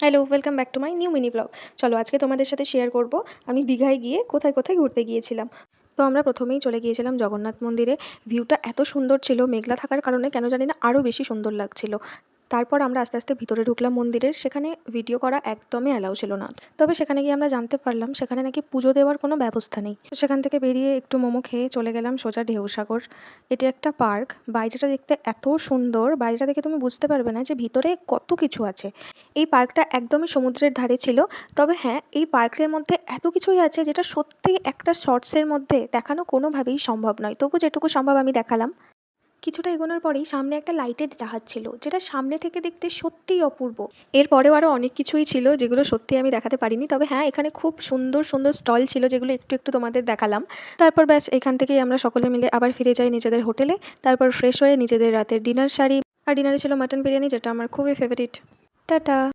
Hello, welcome back to my new mini blog. চলো আজকে তোমাদের সাথে শেয়ার করব আমি দীঘায় গিয়ে কোথায় কোথায় ঘুরতে গিয়েছিলাম। তো আমরা প্রথমেই চলে গিয়েছিলাম জগন্নাথ মন্দিরে। ভিউটা এত সুন্দর ছিল, মেঘলা থাকার কারণে কেন জানি না আরও বেশি সুন্দর লাগছিল। তারপর আমরা আস্তে আস্তে ভিতরে ঢুকলাম মন্দিরের। সেখানে ভিডিও করা একদমই অ্যালাউ ছিল না। তবে সেখানে গিয়ে আমরা জানতে পারলাম সেখানে নাকি পুজো দেওয়ার কোনো ব্যবস্থা নেই। তো সেখান থেকে বেরিয়ে একটু মোমো খেয়ে চলে গেলাম সোজা ঢেউসাগর। এটি একটা পার্ক। বাইরেটা দেখতে এত সুন্দর, বাইরেটা দেখে তুমি বুঝতে পারবে না যে ভিতরে কত কিছু আছে। এই পার্কটা একদমই সমুদ্রের ধারে ছিল। তবে হ্যাঁ, এই পার্কের মধ্যে এত কিছুই আছে যেটা সত্যিই একটা শর্টসের মধ্যে দেখানো কোনোভাবেই সম্ভব নয়। তবু যেটুকু সম্ভব আমি দেখালাম। কিছুটা এগোনোর পরেই সামনে একটা লাইটের জাহাজ ছিল, যেটা সামনে থেকে দেখতে সত্যিই অপূর্ব। এরপরেও আরও অনেক কিছুই ছিল যেগুলো সত্যিই আমি দেখাতে পারিনি। তবে হ্যাঁ, এখানে খুব সুন্দর সুন্দর স্টল ছিল যেগুলো একটু একটু তোমাদের দেখালাম। তারপর ব্যাস এখান থেকেই আমরা সকলে মিলে আবার ফিরে যাই নিজেদের হোটেলে। তারপর ফ্রেশ হয়ে নিজেদের রাতের ডিনার সারি। আর ডিনারে ছিল মাটন বিরিয়ানি, যেটা আমার খুবই ফেভারিট। টাটা।